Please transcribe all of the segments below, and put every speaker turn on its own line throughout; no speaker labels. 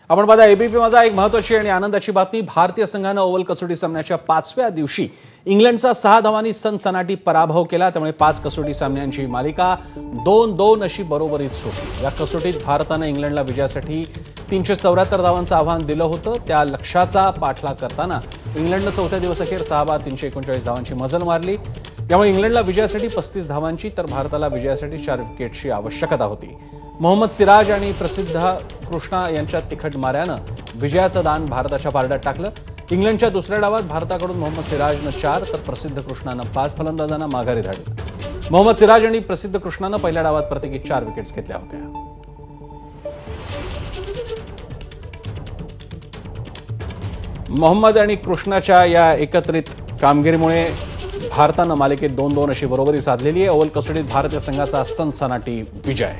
आपण पाहता एबीपी माझा एक महत्त्वाची आणि आनंदाची बातमी। भारतीय संघाने ओव्हल कसोटी सामन्याच्या 5व्या दिवशी इंग्लंडचा 6 धावांनी सनसनाटी पराभव केला। त्यामुळे 5 कसोटी सामन्यांची मालिका 2-2 अशी बरोबरीत सुटली। या कसोटीत भारताने इंग्लंडला विजयासाठी 374 धावांचं आव्हान दिलं होतं। त्या लक्ष्याचा पाठलाग करताना इंग्लंडने चौथ्या दिवसाखेर 6 बाद 339 धावांची मजल मारली। त्यामुळे इंग्लंडला विजयासाठी 35 धावांची तर भारताला विजयासाठी 4 विकेटची आवश्यकता होती। मोहम्मद सिराज आणि प्रसिद्ध कृष्णा यांच्या तिखट माऱ्यानं विजयाचं दान भारताच्या पारड्यात टाकलं। इंग्लंडच्या दुसऱ्या डावात भारताकडून मोहम्मद सिराजनं 4 तर प्रसिद्ध कृष्णानं 5 फलंदाजांना माघारी धाडलं। मोहम्मद सिराज आणि प्रसिद्ध कृष्णानं पहिल्या डावात प्रत्येकी 4 विकेट्स घेतल्या होत्या। मोहम्मद आणि कृष्णाच्या या एकत्रित कामगिरीमुळे भारतानं मालिकेत 2-2 अशी बरोबरी साधलेली आहे। ओव्हल कसोटीत भारतीय संघाचा सनसनाटी विजय।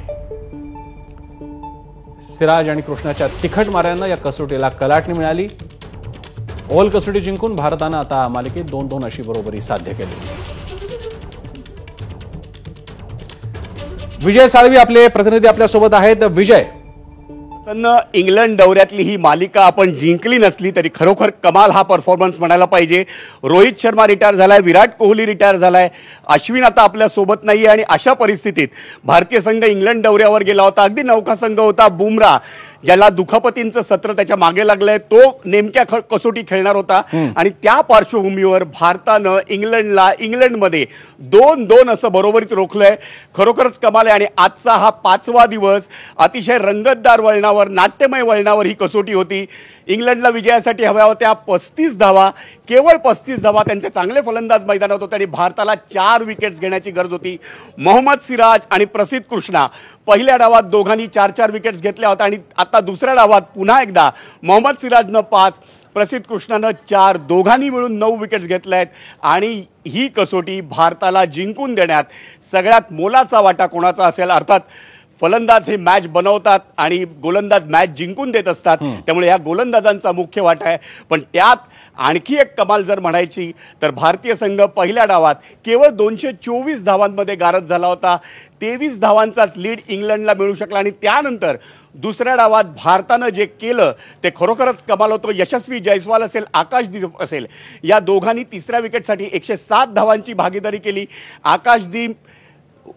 सिराज आणि कृष्णाच्या तिखट माऱ्यानं या कसोटीला कलाटणी मिळाली। ओव्हल कसोटी जिंकून भारतानं आता मालिकेत 2-2 अशी बरोबरी साध्य केली। विजय साळवी आपले प्रतिनिधी आपल्यासोबत आहेत। विजय,
इंग्लंड दौऱ्यातली ही मालिका आपण जिंकली नसली तरी खरोखर कमाल हा परफॉर्मन्स म्हणायला पाहिजे। रोहित शर्मा रिटायर झालाय, विराट कोहली रिटायर झालाय, अश्विन आता आपल्या सोबत नाहीये आणि अशा परिस्थितीत भारतीय संघ इंग्लंड दौऱ्यावर गेला होता। अगदी नौका संघ होता। बुमराह ज्याला दुखापतींचं सत्र त्याच्या मागे लागलंय तो नेमक्या कसोटी खेळणार होता आणि त्या पार्श्वभूमीवर भारतानं इंग्लंडमध्ये 2-2 असं बरोबरीत रोखलंय। खरोखरच कमाल आहे आणि आजचा हा 5वा दिवस अतिशय रंगतदार वळणावर, नाट्यमय वळणावर ही कसोटी होती। इंग्लंडला विजयासाठी हव्या होत्या 35 धावा, केवळ 35 धावा। त्यांचे चांगले फलंदाज मैदानात होते आणि भारताला 4 विकेट्स घेण्याची गरज होती। मोहम्मद सिराज आणि प्रसिद्ध कृष्णा पहिल्या डावात दोघांनी 4-4 विकेट्स घेतल्या होत्या आणि आता दुसऱ्या डावात पुन्हा एकदा मोहम्मद सिराजनं 5, प्रसिद्ध कृष्णानं 4, दोघांनी मिळून 9 विकेट्स घेतल्या आहेत आणि ही कसोटी भारताला जिंकून देण्यात सगळ्यात मोलाचा वाटा कोणाचा असेल? अर्थात फलंदाज हे मॅच बनवतात आणि गोलंदाज मॅच जिंकून देत असतात, त्यामुळे या गोलंदाजांचा मुख्य वाटा आहे। पण त्यात आणखी एक कमाल जर म्हणायची तर भारतीय संघ पहिल्या डावात केवळ 224 धावांमध्ये गारद झाला होता। 23 धावांचाच लीड इंग्लंडला मिळू शकला आणि त्यानंतर दुसऱ्या डावात भारतानं जे केलं ते खरोखरच कमाल होतं। यशस्वी जयस्वाल असेल, आकाशदीप असेल, या दोघांनी तिसऱ्या विकेटसाठी 107 धावांची भागीदारी केली। आकाशदीप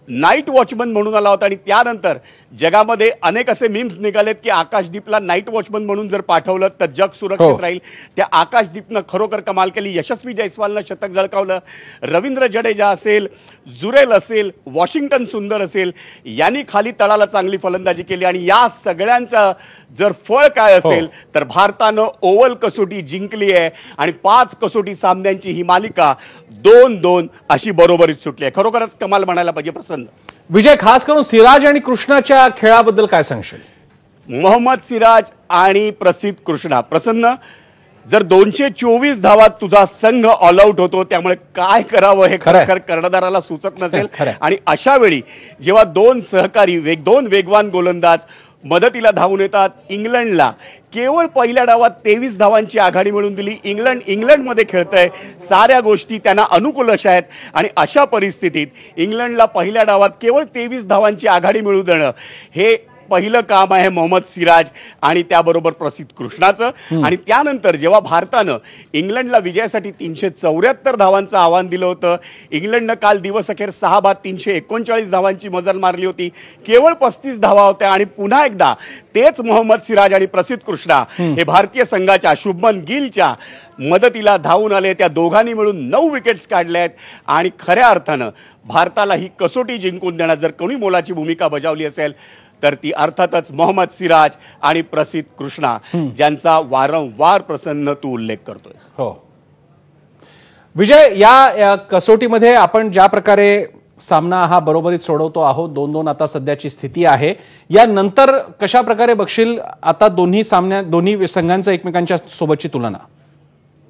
नाईट वॉचमन म्हणून आला होता आणि त्यानंतर जगामध्ये अनेक असे मीम्स निघालेत की आकाशदीपला नाईट वॉचमन म्हणून जर पाठवलं तर जग सुरक्षित राहील। त्या आकाशदीपनं खरोखर कमाल केली। यशस्वी जयस्वालनं शतक झळकावलं। रवींद्र जडेजा असेल, जुरेल असेल, वॉशिंग्टन सुंदर असेल, यांनी खाली तळाला चांगली फलंदाजी केली आणि या सगळ्यांचं जर फळ काय असेल तर भारतानं ओव्हल कसोटी जिंकली आहे आणि 5 कसोटी सामन्यांची ही मालिका 2-2 अशी बरोबरीत सुटली आहे। खरोखरच कमाल म्हणायला पाहिजे। प्रसन्न
विजय, खास करून सिराज आणि कृष्णाच्या खेळाबद्दल काय सांगशील?
मोहम्मद सिराज आणि प्रसिद्ध कृष्णा, प्रसन्न, जर 224 धावात तुझा संघ ऑल आउट होतो त्यामुळे काय करावं हे खरं कर्णधाराला सुचत नसेल। आणि अशा वेळी जेव्हा 2 सहकारी दोन वेगवान गोलंदाज मदतीला धावून येतात, इंग्लंडला केवळ पहिल्या डावात 23 धावांची आघाडी मिळवून दिली। इंग्लंडमध्ये खेळतंय, साऱ्या गोष्टी त्यांना अनुकूल अशा आहेत आणि अशा परिस्थितीत इंग्लंडला पहिल्या डावात केवळ 23 धावांची आघाडी मिळवून देणं हे पहिलं काम आहे मोहम्मद सिराज आणि त्याबरोबर प्रसिद्ध कृष्णाचं। आणि त्यानंतर जेव्हा भारतानं इंग्लंडला विजयासाठी 374 धावांचं आव्हान दिलं होतं, इंग्लंडनं काल दिवस अखेर 6 बाद 339 धावांची मजल मारली होती, केवळ 35 धावा होत्या आणि पुन्हा एकदा तेच मोहम्मद सिराज आणि प्रसिद्ध कृष्णा हे भारतीय संघाच्या शुभमन गिलच्या मदतीला धावून आले। त्या दोघांनी मिळून 9 विकेट्स काढल्या आहेत आणि खऱ्या अर्थानं भारताला ही कसोटी जिंकून देण्यात जर कोणी मोलाची भूमिका बजावली असेल तर ती अर्थातच मोहम्मद सिराज आणि प्रसिद्ध कृष्णा, ज्यांचा वारंवार प्रसन्न तू उल्लेख करतोय।
हो विजय, या कसोटीमध्ये आपण ज्या प्रकारे सामना हा बरोबरीत सोडवतो आहोत, 2-2 आता सध्याची स्थिती आहे, यानंतर कशा प्रकारे बघशील आता दोन्ही संघांचं एकमेकांच्या सोबतची तुलना?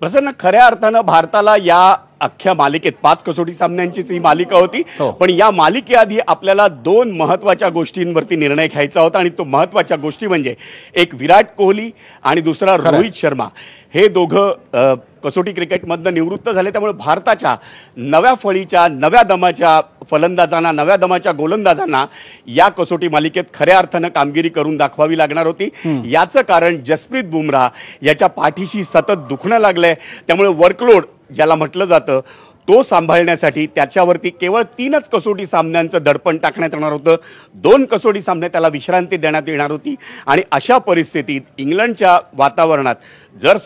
प्रसन्न, खऱ्या अर्थानं भारताला या अख्ख्या मालिकेत 5 कसोटी सामन्यांचीच ही मालिका होती.
हो.
पण या मालिकेआधी आपल्याला 2 महत्वाच्या गोष्टींवरती निर्णय घ्यायचा होता आणि तो महत्वाच्या गोष्टी म्हणजे एक विराट कोहली आणि दुसरा
खरंय.
रोहित शर्मा. हे दोघं कसोटी क्रिकेटमधनं निवृत्त झाले. त्यामुळे भारताच्या नव्या फळीच्या, नव्या दमाच्या फलंदाजांना, नव्या दमाच्या गोलंदाजांना या कसोटी मालिकेत खऱ्या अर्थानं कामगिरी करून दाखवावी लागणार होती. याचं कारण जसप्रीत बुमराह याच्या पाठीशी सतत दुखणं लागलंय. त्यामुळे वर्कलोड ज्याला म्हटलं जातं तो सांभाळण्यासाठी त्याच्यावरती केवळ 3च कसोटी सामन्यांचं दडपण टाकण्यात येणार होतं. 2 कसोटी सामने त्याला विश्रांती देण्यात येणार होती. आणि अशा परिस्थितीत इंग्लंडच्या वातावरणात जर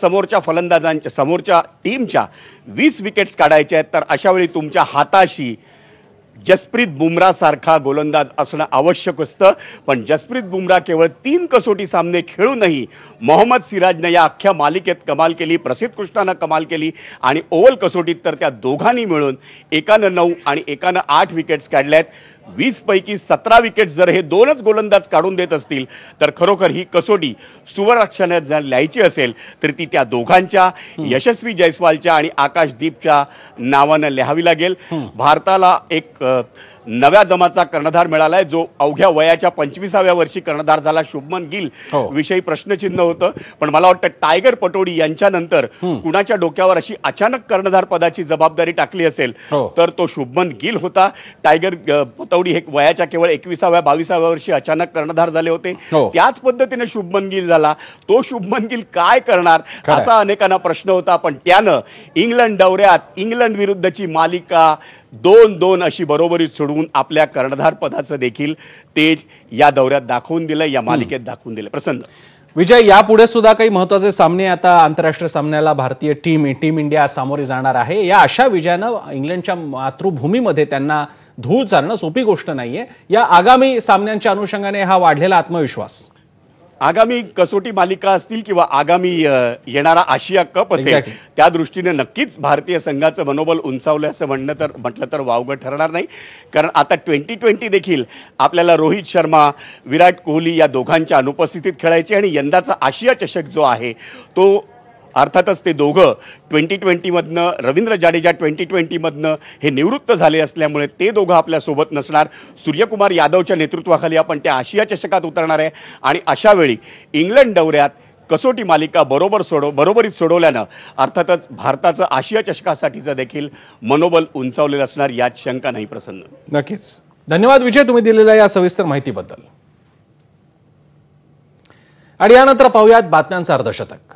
समोरच्या टीमच्या 20 विकेट्स काढायच्या आहेत तर अशा वेळी तुमच्या हाताशी जसप्रीत बुमराह सारखा गोलंदाज असणं आवश्यक असतं. पण जसप्रीत बुमराह केवळ 3 कसोटी सामने खेळूनही मोहम्मद सिराजनं या अख्ख्या मालिकेत कमाल केली, प्रसिद्ध कृष्णानं कमाल केली आणि ओव्हल कसोटीत तर त्या दोघांनी मिळून एकानं 9 आणि एकानं 8 विकेट्स काढल्यात. 20 पैकी 17 विकेट्स जर हे 2च गोलंदाज काढून देत असतील तर खरोखर ही कसोटी सुवर्णाक्षरात जर लिहायची असेल तर ती त्या दोघांच्या, यशस्वी जयस्वालच्या आणि आकाशदीपच्या नावानं लिहावी लागेल. भारताला एक नव्या दमाचा कर्णधार मिळालाय जो अवघ्या वयाच्या 25व्या वर्षी कर्णधार झाला. शुभमन गिल विषयी प्रश्नचिन्ह होतं. पण मला वाटतं टायगर पटोडी यांच्यानंतर कुणाच्या डोक्यावर अशी अचानक कर्णधार पदाची जबाबदारी टाकली असेल तर तो शुभमन गिल होता. टायगर पटोडी हे वयाच्या केवळ 21व्या-22व्या वर्षी अचानक कर्णधार झाले होते. त्याच पद्धतीने शुभमन गिल झाला. तो शुभमन गिल काय करणार असा अनेकांना प्रश्न होता. पण त्यानं इंग्लंड दौऱ्यात इंग्लंड विरुद्धची मालिका 2-2 अशी बरोबरी सोडवून आपल्या कर्णधार पदाचं देखील तेज या दौऱ्यात दाखवून दिलं, या मालिकेत दाखवून दिलं. प्रसन्न
विजय, यापुढे सुद्धा काही महत्वाचे सामने आता आंतरराष्ट्रीय सामन्याला भारतीय टीम इंडिया सामोरी जाणार आहे. या अशा विजयानं इंग्लंडच्या मातृभूमीमध्ये त्यांना धूळ चारणं सोपी गोष्ट नाहीये. या आगामी सामन्यांच्या अनुषंगाने हा वाढलेला आत्मविश्वास
आगामी कसोटी मालिका असतील किंवा आगामी येणारा आशिया कप असेल त्या दृष्टीने नक्कीच भारतीय संघाचं मनोबल उंचावलं असं म्हटलं तर वावगं ठरणार नाही. कारण आता 2020 देखील आपल्याला रोहित शर्मा, विराट कोहली या दोघांच्या अनुपस्थितीत खेळायचे आणि यंदाचा आशिया चषक जो आहे तो अर्थातच ते दोघं 2020मधनं, रवींद्र जाडेजा 2020मधनं हे निवृत्त झाले असल्यामुळे ते दोघं आपल्यासोबत नसणार. सूर्यकुमार यादवच्या नेतृत्वाखाली आपण त्या आशिया चषकात उतरणार आहे आणि अशा वेळी इंग्लंड दौऱ्यात कसोटी मालिका बरोबरीत सोडवल्यानं अर्थातच भारताचं आशिया चषकासाठीचं देखील मनोबल उंचावलेलं असणार यात शंका नाही. प्रसन्न,
नक्कीच. धन्यवाद विजय, तुम्ही दिलेल्या या सविस्तर माहितीबद्दल. आणि यानंतर पाहूयात बातम्यांचं अर्धशतक.